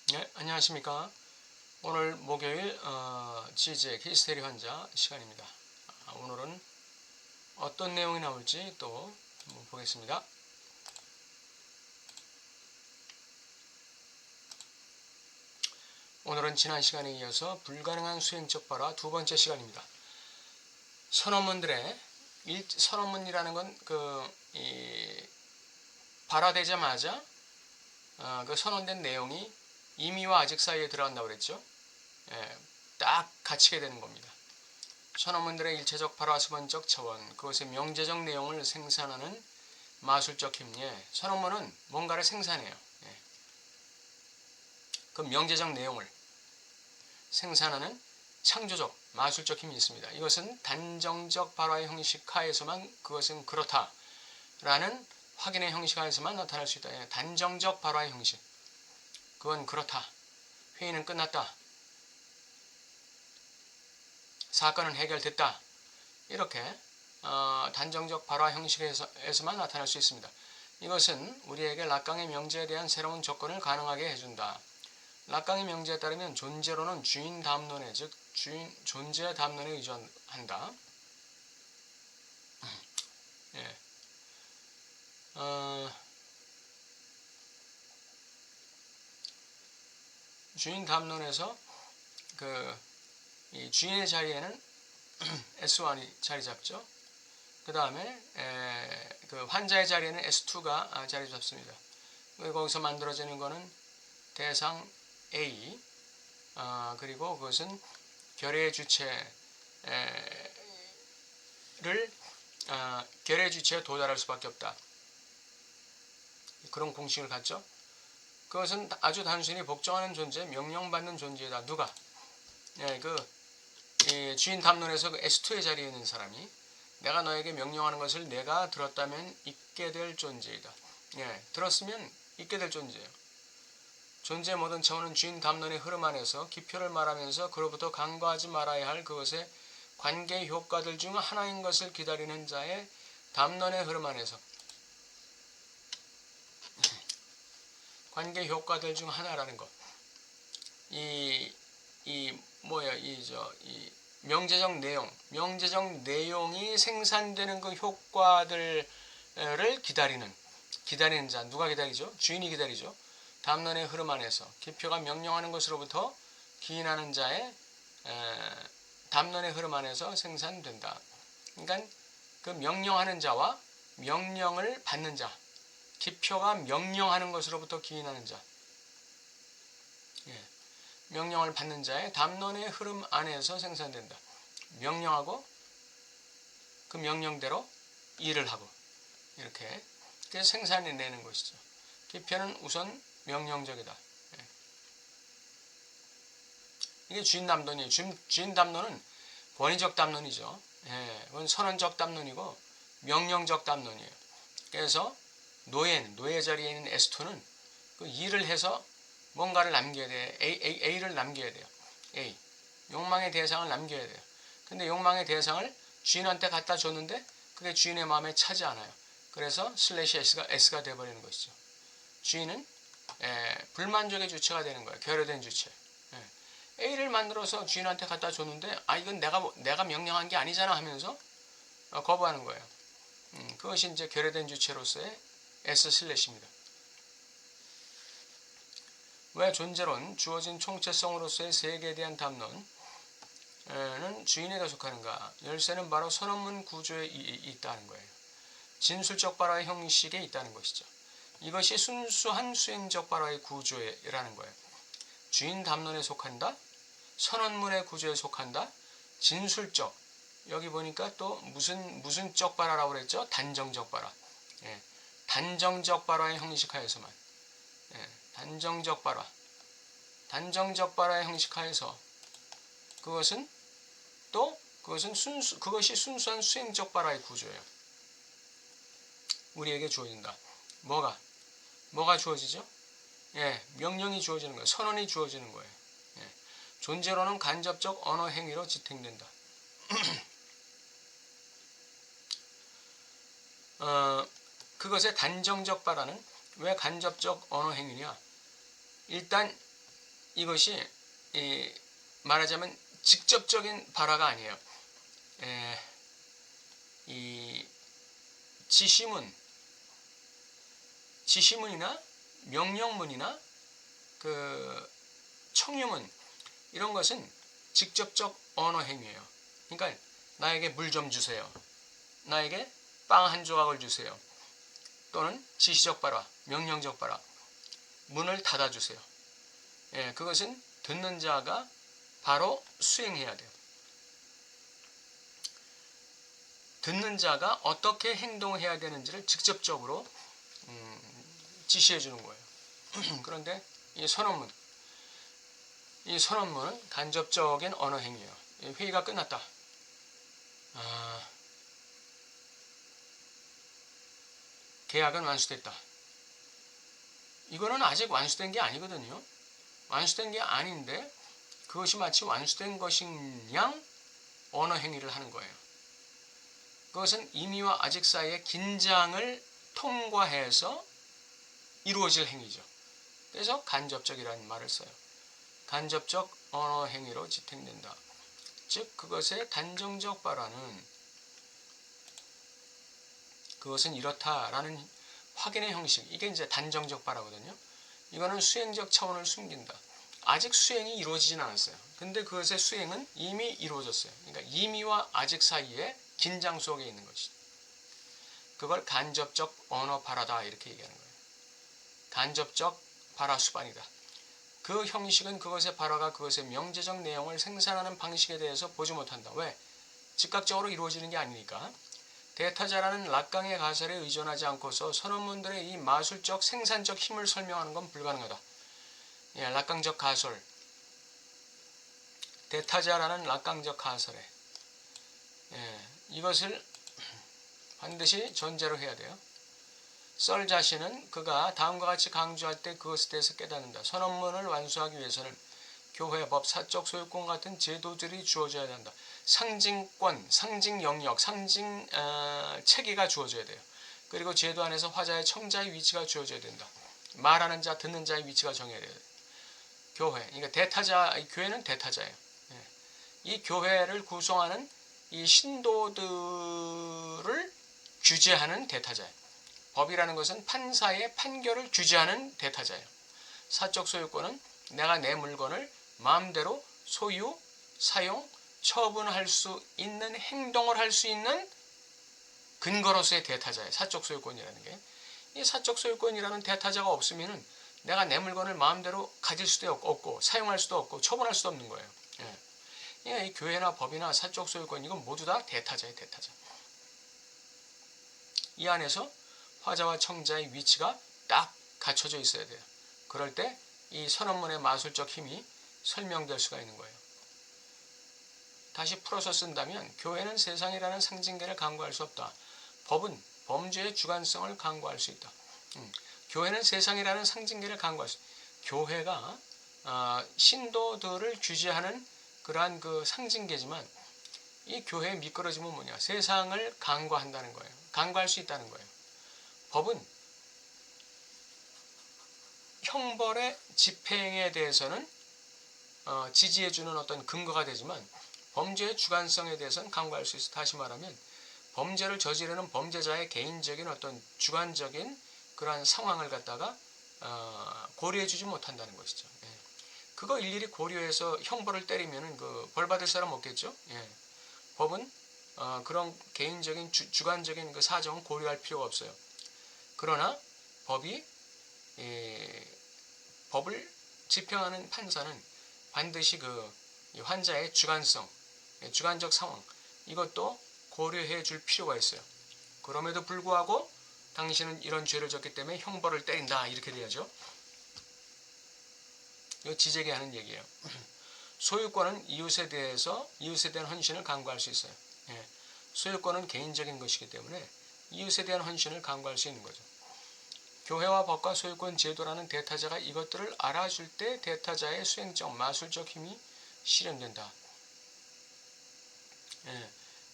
네, 안녕하십니까. 오늘 목요일 지제 히스테리 환자 시간입니다. 오늘은 어떤 내용이 나올지 또 한번 보겠습니다. 오늘은 지난 시간에 이어서 불가능한 수행적 발화 두 번째 시간입니다. 선언문들의 선언문이라는 건 발화되자마자 그 선언된 내용이 임의와 아직 사이에 들어간다고 그랬죠. 딱 갇히게 되는 겁니다. 선언문들의 일체적 발화 수반적 차원, 그것의 명제적 내용을 생산하는 마술적 힘. 선언문은 뭔가를 생산해요. 그 명제적 내용을 생산하는 창조적, 마술적 힘이 있습니다. 이것은 단정적 발화의 형식 하에서만 그것은 그렇다라는 확인의 형식 하에서만 나타날 수 있다. 단정적 발화의 형식. 그건 그렇다. 회의는 끝났다. 사건은 해결됐다. 이렇게 단정적 발화 형식에서만 나타날 수 있습니다. 이것은 우리에게 락강의 명제에 대한 새로운 접근을 가능하게 해준다. 락강의 명제에 따르면 존재로는 주인 담론에, 즉 존재 담론에 의존한다. 주인 담론에서 이 주인의 자리에는 S1이 자리 잡죠. 그 다음에 그 환자의 자리에는 S2가 자리 잡습니다. 거기서 만들어지는 것은 대상 A, 그리고 그것은 결의 주체에 도달할 수밖에 없다. 그런 공식을 갖죠. 그것은 아주 단순히 복종하는 존재, 명령받는 존재다. 누가? 주인 담론에서 그 S2의 자리에 있는 사람이 내가 너에게 명령하는 것을 내가 들었다면 있게 될 존재이다. 들었으면 있게 될 존재예요. 존재의 모든 차원은 주인 담론의 흐름 안에서 기표를 말하면서 그로부터 간과하지 말아야 할 그것의 관계 효과들 중 하나인 것을 기다리는 자의 담론의 흐름 안에서 관계 효과들 중 하나라는 것. 이 명제적 내용이 생산되는 그 효과들을 기다리는 자. 누가 기다리죠? 주인이 기다리죠. 담론의 흐름 안에서 기표가 명령하는 것으로부터 기인하는 자의 담론의 흐름 안에서 생산된다. 그러니까 그 명령하는 자와 명령을 받는 자, 기표가 명령하는 것으로부터 기인하는 자, 명령을 받는 자의 담론의 흐름 안에서 생산된다. 명령하고 그 명령대로 일을 하고 이렇게 그래서 생산해내는 것이죠. 기표는 우선 명령적이다. 이게 주인 담론이에요. 주인 담론은 권위적 담론이죠. 그건 선언적 담론이고 명령적 담론이에요. 그래서 노예 자리에 있는 S2는 그 일을 해서 뭔가를 남겨야 돼요. A를 남겨야 돼요. A. 욕망의 대상을 남겨야 돼요. 근데 욕망의 대상을 주인한테 갖다 줬는데 그게 주인의 마음에 차지 않아요. 그래서 슬래시 S가 돼버리는 것이죠. 주인은 불만족의 주체가 되는 거예요. 결여된 주체. A를 만들어서 주인한테 갖다 줬는데 이건 내가 명령한 게 아니잖아 하면서 거부하는 거예요. 그것이 이제 결여된 주체로서의 S/입니다. 왜 존재론, 주어진 총체성으로서의 세계에 대한 담론은 주인에게 속하는가? 열쇠는 바로 선언문 구조에 있다는 거예요. 진술적 발화의 형식에 있다는 것이죠. 이것이 순수한 수행적 발화의 구조라는 거예요. 주인 담론에 속한다, 선언문의 구조에 속한다, 진술적. 여기 보니까 또 무슨 적 발화라고 그랬죠? 단정적 발화. 단정적 발화의 형식하에서만. 단정적 발화의 형식하에서 그것이 순수한 수행적 발화의 구조예요. 우리에게 주어진다. 뭐가 주어지죠? 명령이 주어지는 거예요. 선언이 주어지는 거예요. 존재로는 간접적 언어 행위로 지탱된다. 그것의 단정적 발화는 왜 간접적 언어 행위냐? 일단 이것이 말하자면 직접적인 발화가 아니에요. 이 지시문이나 명령문이나 그 청유문 이런 것은 직접적 언어 행위예요. 그러니까 나에게 물 좀 주세요. 나에게 빵 한 조각을 주세요. 또는 지시적 발화, 명령적 발화, 문을 닫아주세요. 그것은 듣는 자가 바로 수행해야 돼요. 듣는 자가 어떻게 행동해야 되는지를 직접적으로 지시해 주는 거예요. 그런데 이 선언문은 간접적인 언어 행위예요. 회의가 끝났다. 계약은 완수됐다. 이거는 아직 완수된 게 아니거든요. 완수된 게 아닌데 그것이 마치 완수된 것인 양 언어 행위를 하는 거예요. 그것은 이미와 아직 사이의 긴장을 통과해서 이루어질 행위죠. 그래서 간접적이라는 말을 써요. 간접적 언어 행위로 지탱된다. 즉 그것의 단정적 발화는 그것은 이렇다라는 확인의 형식, 이게 이제 단정적 발화거든요. 이거는 수행적 차원을 숨긴다. 아직 수행이 이루어지진 않았어요. 근데 그것의 수행은 이미 이루어졌어요. 그러니까 이미와 아직 사이에 긴장 속에 있는 것이죠. 그걸 간접적 언어 발화다 이렇게 얘기하는 거예요. 간접적 발화 수반이다. 그 형식은 그것의 발화가 그것의 명제적 내용을 생산하는 방식에 대해서 보지 못한다. 왜? 즉각적으로 이루어지는 게 아니니까. 대타자라는 락강의 가설에 의존하지 않고서 선언문들의 이 마술적 생산적 힘을 설명하는 건 불가능하다. 락강적 가설, 대타자라는 락강적 가설에 이것을 반드시 전제로 해야 돼요. 썰 자신은 그가 다음과 같이 강조할 때 그것에 대해서 깨닫는다. 선언문을 완수하기 위해서는 교회, 법, 사적 소유권 같은 제도들이 주어져야 한다. 상징권, 상징 영역, 상징 체계가 주어져야 돼요. 그리고 제도 안에서 화자의 청자의 위치가 주어져야 된다. 말하는 자, 듣는 자의 위치가 정해야 돼요. 교회, 그러니까 대타자, 교회는 대타자예요. 이 교회를 구성하는 이 신도들을 규제하는 대타자예요. 법이라는 것은 판사의 판결을 규제하는 대타자예요. 사적 소유권은 내가 내 물건을 마음대로 소유, 사용, 처분할 수 있는 행동을 할 수 있는 근거로서의 대타자예요. 사적 소유권이라는 게. 이 사적 소유권이라는 대타자가 없으면 내가 내 물건을 마음대로 가질 수도 없고 사용할 수도 없고 처분할 수도 없는 거예요. 그러니까 이 교회나 법이나 사적 소유권 이건 모두 다 대타자예요. 대타자. 이 안에서 화자와 청자의 위치가 딱 갖춰져 있어야 돼요. 그럴 때 이 선언문의 마술적 힘이 설명될 수가 있는 거예요. 다시 풀어서 쓴다면 교회는 세상이라는 상징계를 강구할 수 없다. 법은 범죄의 주관성을 강구할 수 있다. 교회는 세상이라는 상징계를 강구할 수 있다. 교회가 신도들을 규제하는 그러한 그 상징계지만 이 교회의 미끄러짐은 뭐냐? 세상을 강구한다는 거예요. 강구할 수 있다는 거예요. 법은 형벌의 집행에 대해서는 지지해주는 어떤 근거가 되지만 범죄의 주관성에 대해서는 강구할 수 있어. 다시 말하면 범죄를 저지르는 범죄자의 개인적인 어떤 주관적인 그러한 상황을 갖다가 고려해주지 못한다는 것이죠. 그거 일일이 고려해서 형벌을 때리면 그 벌 받을 사람 없겠죠. 법은 그런 개인적인 주관적인 그 사정은 고려할 필요가 없어요. 그러나 법을 집행하는 판사는 반드시 그 환자의 주관성, 주관적 상황 이것도 고려해 줄 필요가 있어요. 그럼에도 불구하고 당신은 이런 죄를 졌기 때문에 형벌을 때린다 이렇게 돼야죠. 이거 지제게 하는 얘기예요. 소유권은 이웃에 대한 헌신을 강구할 수 있어요. 소유권은 개인적인 것이기 때문에 이웃에 대한 헌신을 강구할 수 있는 거죠. 교회와 법과 소유권 제도라는 대타자가 이것들을 알아줄 때 대타자의 수행적, 마술적 힘이 실현된다.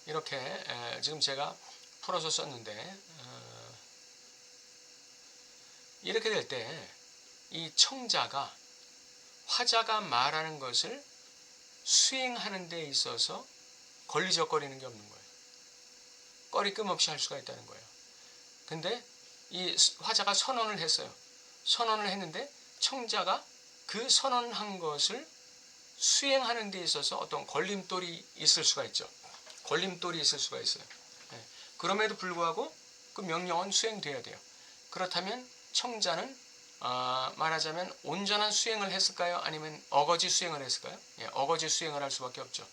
이렇게 지금 제가 풀어서 썼는데 이렇게 될 때 이 청자가 화자가 말하는 것을 수행하는 데 있어서 걸리적거리는 게 없는 거예요. 꺼리낌 없이 할 수가 있다는 거예요. 근데 이 화자가 선언을 했어요. 선언을 했는데 청자가 그 선언한 것을 수행하는 데 있어서 어떤 걸림돌이 있을 수가 있죠. 걸림돌이 있을 수가 있어요. 예. 그럼에도 불구하고 그 명령은 수행돼야 돼요. 그렇다면 청자는 말하자면 온전한 수행을 했을까요? 아니면 어거지 수행을 했을까요? 예, 어거지 수행을 할 수밖에 없죠.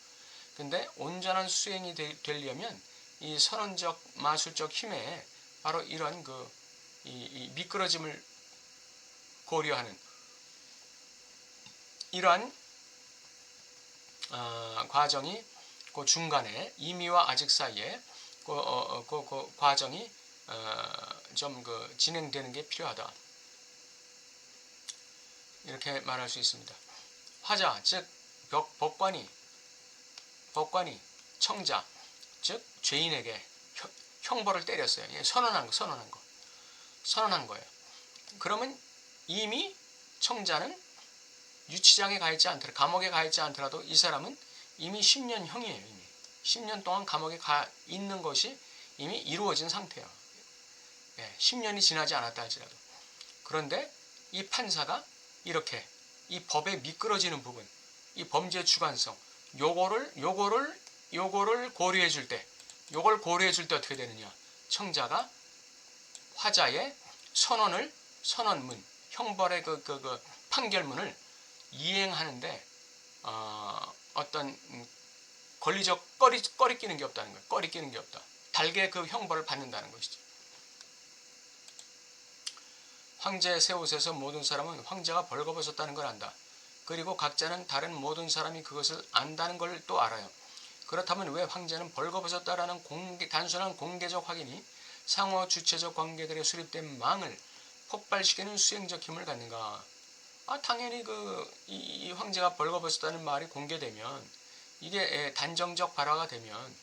근데 온전한 수행이 되려면 이 선언적 마술적 힘에 바로 이런 이 미끄러짐을 고려하는 이러한 과정이 그 중간에 이미와 아직 사이에 그 과정이 좀 진행되는 게 필요하다. 이렇게 말할 수 있습니다. 화자 즉 법관이 청자 즉 죄인에게 형벌을 때렸어요. 선언한 거예요. 그러면 이미 청자는 유치장에 가 있지 않더라도 감옥에 가 있지 않더라도 이 사람은 이미 10년형이에요. 이미 10년 동안 감옥에 가 있는 것이 이미 이루어진 상태예요. 10년이 지나지 않았다 할지라도. 그런데 이 판사가 이렇게 이 법에 미끄러지는 부분, 이 범죄 주관성, 요거를 고려해 줄 때 어떻게 되느냐? 청자가 화자의 선언문, 형벌의 그 판결문을 이행하는데 어떤 꺼리끼는 게 없다는 거예요. 꺼리끼는 게 없다. 달게 그 형벌을 받는다는 것이죠. 황제의 새 옷에서 모든 사람은 황제가 벌거벗었다는 걸 안다. 그리고 각자는 다른 모든 사람이 그것을 안다는 걸 또 알아요. 그렇다면 왜 황제는 벌거벗었다라는 단순한 공개적 확인이 상호 주체적 관계들에 수립된 망을 폭발시키는 수행적 힘을 갖는가? 당연히 이 황제가 벌거벗었다는 말이 공개되면 이게 단정적 발화가 되면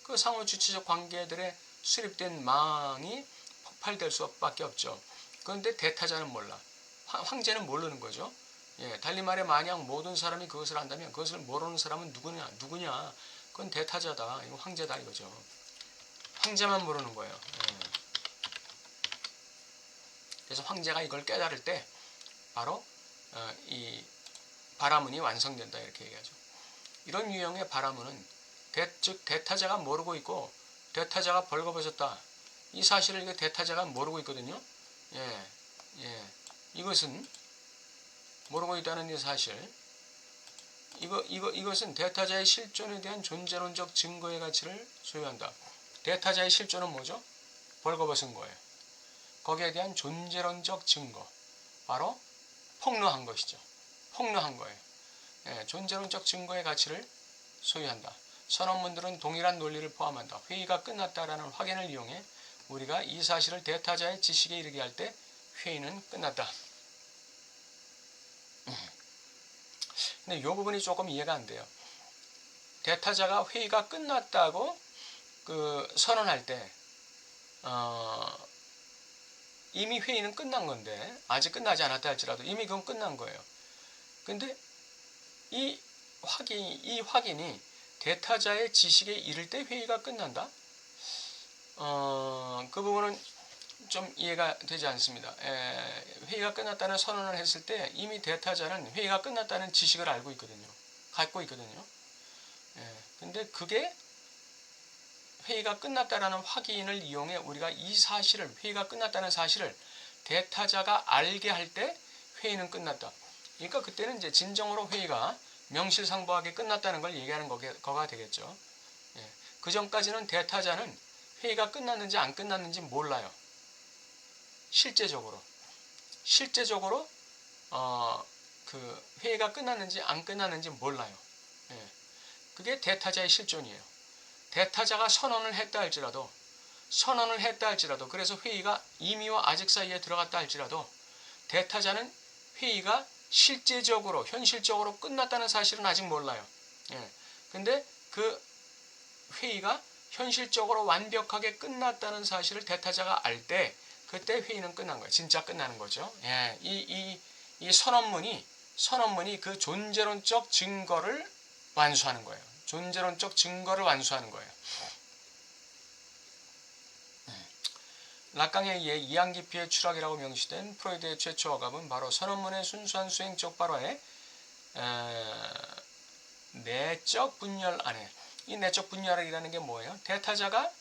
그 상호 주체적 관계들에 수립된 망이 폭발될 수밖에 없죠. 그런데 대타자는 몰라. 황제는 모르는 거죠. 달리 말해 만약 모든 사람이 그것을 안다면 그것을 모르는 사람은 누구냐? 그건 대타자다. 이거 황제다 이거죠. 황제만 모르는 거예요. 그래서 황제가 이걸 깨달을 때 바로 이 바라문이 완성된다 이렇게 얘기하죠. 이런 유형의 바라문은 즉 대타자가 모르고 있고 대타자가 벌거벗었다. 이 사실을 대타자가 모르고 있거든요. 이것은 모르고 있다는 이 사실. 이것은 대타자의 실존에 대한 존재론적 증거의 가치를 소유한다. 대타자의 실존은 뭐죠? 벌거벗은 거예요. 거기에 대한 존재론적 증거. 바로 폭로한 것이죠. 폭로한 거예요. 존재론적 증거의 가치를 소유한다. 선언문들은 동일한 논리를 포함한다. 회의가 끝났다라는 확인을 이용해 우리가 이 사실을 대타자의 지식에 이르게 할 때 회의는 끝났다. 근데 이 부분이 조금 이해가 안 돼요. 대타자가 회의가 끝났다고 선언할 때 이미 회의는 끝난 건데 아직 끝나지 않았다 할지라도 이미 그건 끝난 거예요. 근데 이 확인이 대타자의 지식에 이를 때 회의가 끝난다? 그 부분은 좀 이해가 되지 않습니다. 회의가 끝났다는 선언을 했을 때 이미 대타자는 회의가 끝났다는 지식을 알고 있거든요. 갖고 있거든요. 근데 그게 회의가 끝났다라는 확인을 이용해 우리가 이 사실을 회의가 끝났다는 사실을 대타자가 알게 할 때 회의는 끝났다. 그러니까 그때는 이제 진정으로 회의가 명실상부하게 끝났다는 걸 얘기하는 거가 되겠죠. 그 전까지는 대타자는 회의가 끝났는지 안 끝났는지 몰라요. 실제적으로 그 회의가 끝났는지 안 끝났는지 몰라요. 그게 대타자의 실존이에요. 대타자가 선언을 했다 할지라도 그래서 회의가 이미와 아직 사이에 들어갔다 할지라도 대타자는 회의가 실제적으로 현실적으로 끝났다는 사실은 아직 몰라요. 근데 그 회의가 현실적으로 완벽하게 끝났다는 사실을 대타자가 알 때 그때 회의는 끝난 거예요. 진짜 끝나는 거죠. 이 선언문이 선언문이 그 존재론적 증거를 완수하는 거예요. 존재론적 증거를 완수하는 거예요. 락강에 의해 이항기표의 추락이라고 명시된 프로이드의 최초 억압은 바로 선언문의 순수한 수행적 발화에 내적 분열 안에, 이 내적 분열이라는 게 뭐예요? 대타자가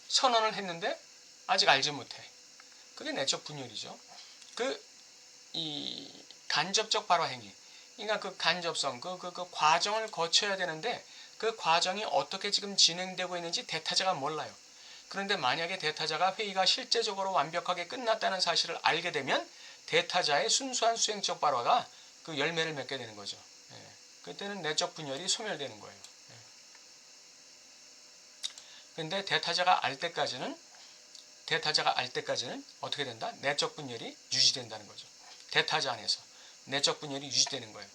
선언을 했는데 아직 알지 못해. 그게 내적 분열이죠. 이 간접적 발화 행위, 그러니까 그 간접성, 그 과정을 거쳐야 되는데 그 과정이 어떻게 지금 진행되고 있는지 대타자가 몰라요. 그런데 만약에 대타자가 회의가 실제적으로 완벽하게 끝났다는 사실을 알게 되면 대타자의 순수한 수행적 발화가 그 열매를 맺게 되는 거죠. 예. 그때는 내적 분열이 소멸되는 거예요. 그런데 대타자가 알 때까지는 어떻게 된다? 내적 분열이 유지된다는 거죠. 대타자 안에서 내적 분열이 유지되는 거예요.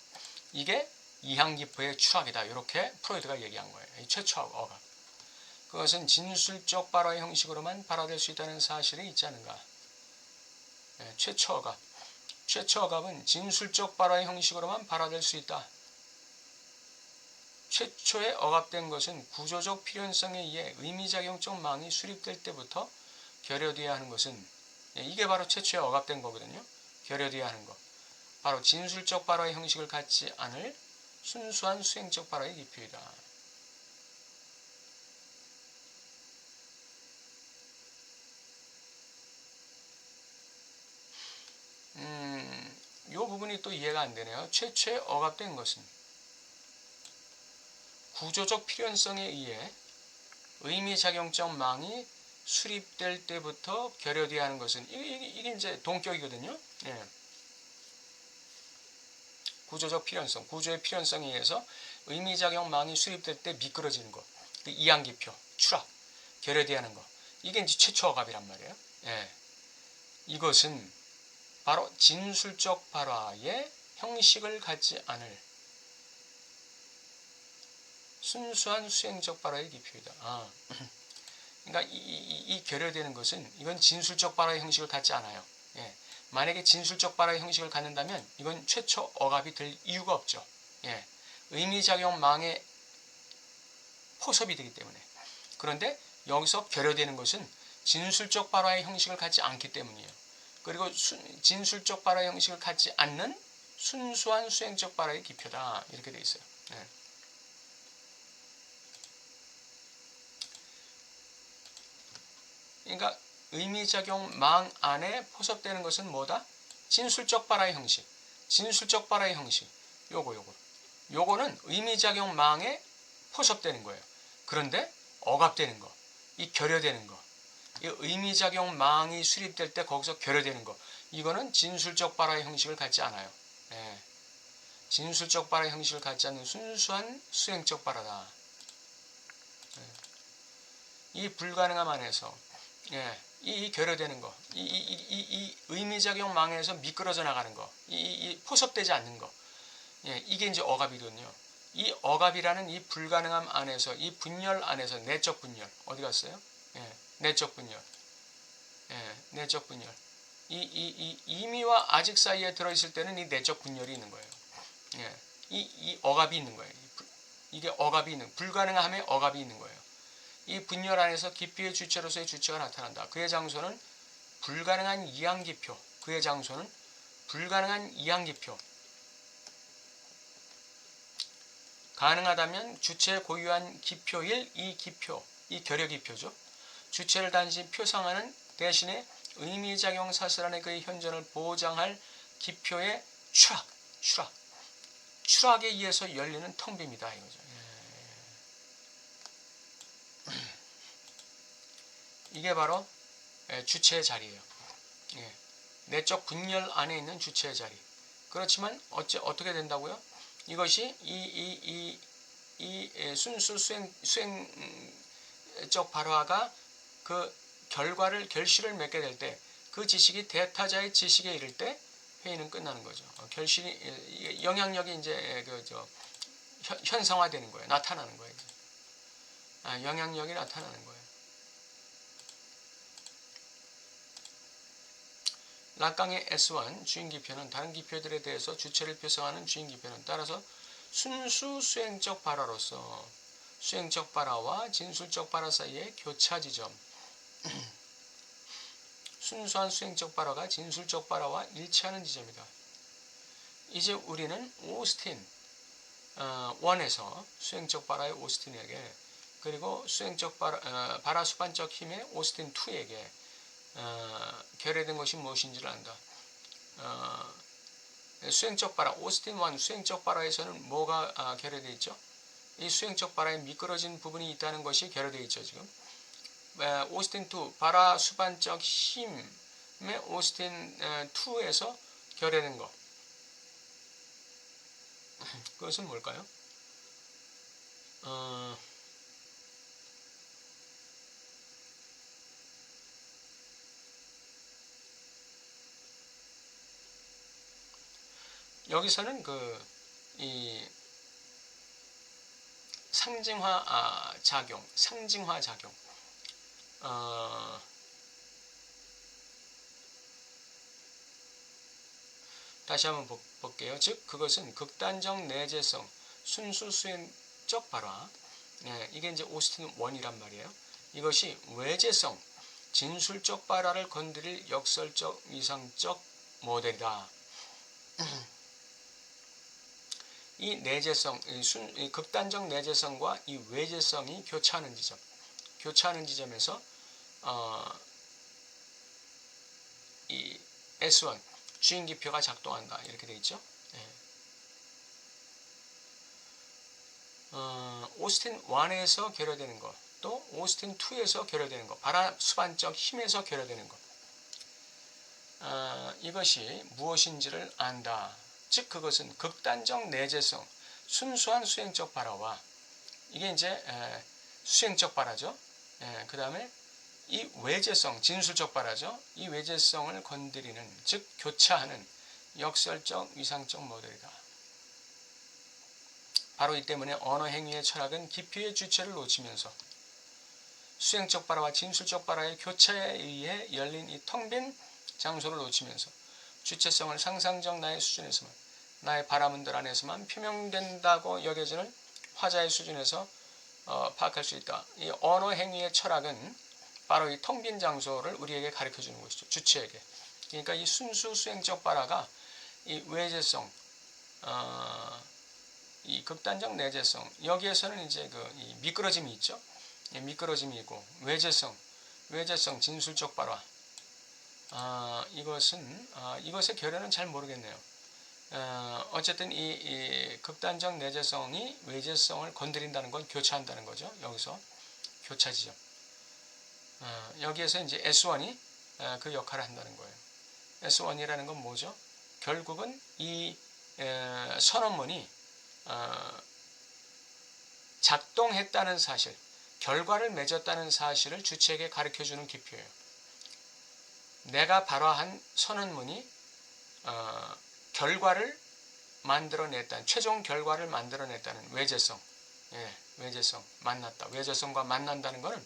이게 이항기표의 추락이다. 이렇게 프로이드가 얘기한 거예요. 이 최초 억압. 그것은 진술적 발화의 형식으로만 발화될 수 있다는 사실이 있지 않은가. 네, 최초 억압. 최초 억압은 진술적 발화의 형식으로만 발화될 수 있다. 최초에 억압된 것은 구조적 필연성에 의해 의미작용적 망이 수립될 때부터 결여되어야 하는 것은, 이게 바로 최초에 억압된 거거든요. 결여되어야 하는 것. 바로 진술적 발화의 형식을 갖지 않을 순수한 수행적 발화의 기표이다. 이 부분이 또 이해가 안 되네요. 최초에 억압된 것은 구조적 필연성에 의해 의미작용적 망이 수립될 때부터 결여되어야 하는 것은, 이게 이제 동격이거든요. 예. 구조적 필연성, 구조의 필연성에 의해서 의미작용망이 수립될 때 미끄러지는 것, 그 이항기표, 추락, 결여되어야 하는 것, 이게 이제 최초 억압이란 말이에요. 예. 이것은 바로 진술적 발화의 형식을 갖지 않을 순수한 수행적 발화의 기표이다. 그러니까 이 결여되는 것은, 이건 진술적 발화의 형식을 갖지 않아요. 예. 만약에 진술적 발화의 형식을 갖는다면 이건 최초 억압이 될 이유가 없죠. 예. 의미작용망의 포섭이 되기 때문에. 그런데 여기서 결여되는 것은 진술적 발화의 형식을 갖지 않기 때문이에요. 그리고 진술적 발화의 형식을 갖지 않는 순수한 수행적 발화의 기표다. 이렇게 되어 있어요. 예. 그러니까 의미작용망 안에 포섭되는 것은 뭐다? 진술적 발화의 형식. 진술적 발화의 형식. 요거는 의미작용망에 포섭되는 거예요. 그런데 억압되는 거, 이 결여되는 거, 이 의미작용망이 수립될 때 거기서 결여되는 거, 이거는 진술적 발화의 형식을 갖지 않아요. 예. 진술적 발화의 형식을 갖지 않는 순수한 수행적 발화다. 예. 이 불가능함 안에서, 예, 이 결여되는 거, 이 의미작용망에서 미끄러져 나가는 거, 이 포섭되지 않는 거, 예, 이게 이제 억압이거든요. 이 억압이라는 이 불가능함 안에서, 이 분열 안에서, 내적 분열, 어디 갔어요? 예, 내적 분열, 예, 내적 분열. 이 이미와 아직 사이에 들어있을 때는 이 내적 분열이 있는 거예요. 예, 이 억압이 있는 거예요. 이게 억압이 있는, 불가능함에 억압이 있는 거예요. 이 분열 안에서 기표의 주체로서의 주체가 나타난다. 그의 장소는 불가능한 이항기표. 그의 장소는 불가능한 이항기표. 가능하다면 주체의 고유한 기표일 이 기표, 이 결여기표죠. 주체를 단지 표상하는 대신에 의미작용 사슬 안에 그의 현존을 보장할 기표의 추락에 의해서 열리는 텅 빔이다 이거죠. 이게 바로 주체의 자리예요. 예. 내적 분열 안에 있는 주체의 자리. 그렇지만 어떻게 된다고요? 이것이 이 순수 수행적 발화가 그 결실을 맺게 될 때, 그 지식이 대타자의 지식에 이를 때 회의는 끝나는 거죠. 결실이, 영향력이 이제 현상화되는 거예요. 나타나는 거예요. 영향력이 나타나는 거예요. 락강의 S1 주인기표는 다른 기표들에 대해서 주체를 표성하는 주인기표는 따라서 순수 수행적 발화로서 수행적 발화와 진술적 발화 사이의 교차 지점 순수한 수행적 발화가 진술적 발화와 일치하는 지점이다. 이제 우리는 오스틴 1에서 수행적 발화의 오스틴에게 그리고 수행적 발화 수반적 힘의 오스틴 2에게 결여된 것이 무엇인지를 안다. 수행적 발화 오스틴 1 수행적 발화에서는 뭐가 결여되어 있죠? 이 수행적 발화에 미끄러진 부분이 있다는 것이 결여되어 있죠. 지금 오스틴 2 발화 수반적 힘의 오스틴 2에서 결여된 것 그것은 뭘까요? 여기서는 이 상징화 작용, 다시 한번 볼게요. 즉 그것은 극단적 내재성, 순수 수행적 발화, 이게 이제 오스틴 1이란 말이에요. 이것이 외재성, 진술적 발화를 건드릴 역설적, 위상적 모델이다. 이 내재성, 이 극단적 내재성과 이 외재성이 교차하는 지점에서 이 S1 주인기표가 작동한다 이렇게 되어 있죠. 오스틴 1에서 결여되는 것, 또 오스틴 2에서 결여되는 것, 발화 수반적 힘에서 결여되는 것. 이것이 무엇인지를 안다. 즉 그것은 극단적 내재성, 순수한 수행적 발화와 이게 이제 수행적 발화죠. 그 다음에 이 외재성, 진술적 발화죠. 이 외재성을 건드리는, 즉 교차하는 역설적, 위상적 모델이다. 바로 이 때문에 언어행위의 철학은 기표의 주체를 놓치면서 수행적 발화와 진술적 발화의 교차에 의해 열린 이 텅 빈 장소를 놓치면서 주체성을 상상적 나의 수준에서만, 나의 바라문들 안에서만 표명된다고 여겨지는 화자의 수준에서 파악할 수 있다. 이 언어행위의 철학은 바로 이 텅 빈 장소를 우리에게 가르쳐주는 것이죠. 주체에게. 그러니까 이 순수 수행적 발화가 이 외재성, 이 극단적 내재성, 여기에서는 이제 이 미끄러짐이 있죠. 미끄러짐이 있고 외재성, 진술적 발화. 이것의 결연은 잘 모르겠네요. 어쨌든 이 극단적 내재성이 외재성을 건드린다는 건 교차한다는 거죠. 여기서 교차 지점. 여기에서 이제 S1이 그 역할을 한다는 거예요. S1이라는 건 뭐죠? 결국은 이 선언문이 작동했다는 사실, 결과를 맺었다는 사실을 주체에게 가르쳐주는 기표예요. 내가 발화한 선언문이 결과를 만들어냈다는, 최종 결과를 만들어냈다는 외재성, 외재성, 만났다. 외재성과 만난다는 것은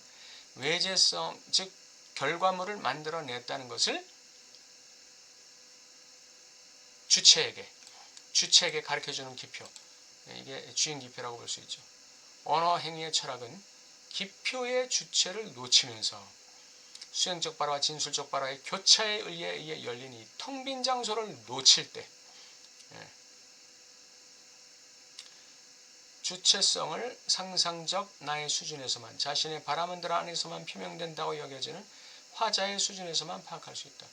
외재성, 즉 결과물을 만들어냈다는 것을 주체에게 가르쳐주는 기표, 이게 주인 기표라고 볼 수 있죠. 언어 행위의 철학은 기표의 주체를 놓치면서 수행적 발화와 진술적 발화의 교차에 의해 열린 이 텅 빈 장소를 놓칠 때 주체성을 상상적 나의 수준에서만, 자신의 바라문들 안에서만 표명된다고 여겨지는 화자의 수준에서만 파악할 수 있다.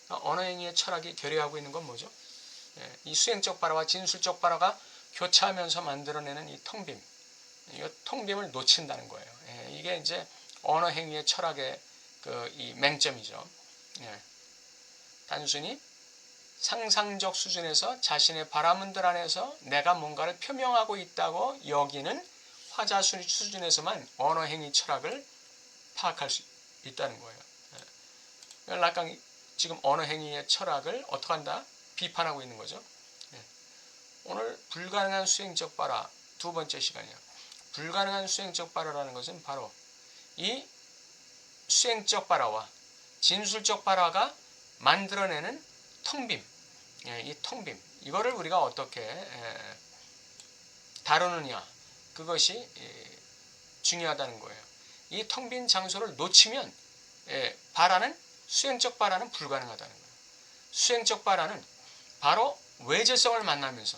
언어행위의 철학이 결여하고 있는 건 뭐죠? 이 수행적 발화와 진술적 발화가 교차하면서 만들어내는 이 텅빔, 이 텅빔을 놓친다는 거예요. 이게 이제 언어행위의 철학의 이 맹점이죠. 단순히 상상적 수준에서 자신의 바라문들 안에서 내가 뭔가를 표명하고 있다고 여기는 화자 수준에서만 언어행위 철학을 파악할 수 있다는 거예요. 락강이 지금 언어행위의 철학을 어떻게 한다? 비판하고 있는 거죠. 오늘 불가능한 수행적 발화 두 번째 시간이에요. 불가능한 수행적 발화라는 것은 바로 이 수행적 발화와 진술적 발화가 만들어내는 텅빔, 이 텅빔, 이거를 우리가 어떻게 다루느냐, 그것이 중요하다는 거예요. 이 텅 빈 장소를 놓치면 발화는, 수행적 발화는 불가능하다는 거예요. 수행적 발화는 바로 외재성을 만나면서,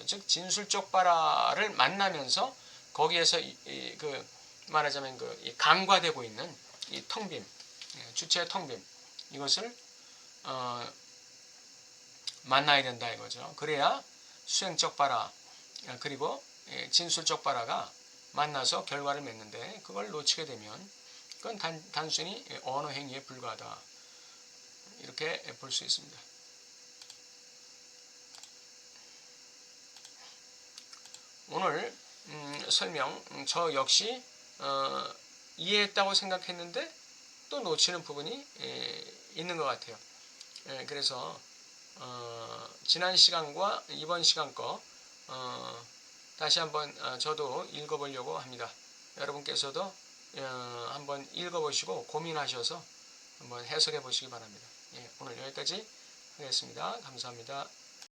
즉 진술적 발화를 만나면서 거기에서 말하자면 이 강화되고 있는 이 텅빔, 주체의 텅빔, 이것을 만나야 된다 이거죠. 그래야 수행적 발화 그리고 진술적 발화가 만나서 결과를 맺는데, 그걸 놓치게 되면 그건 단순히 언어 행위에 불과하다, 이렇게 볼 수 있습니다. 오늘 설명 저 역시 이해했다고 생각했는데 또 놓치는 부분이 있는 것 같아요. 그래서 지난 시간과 이번 시간 거 다시 한번 저도 읽어보려고 합니다. 여러분께서도 한번 읽어보시고 고민하셔서 한번 해석해 보시기 바랍니다. 오늘 여기까지 하겠습니다. 감사합니다.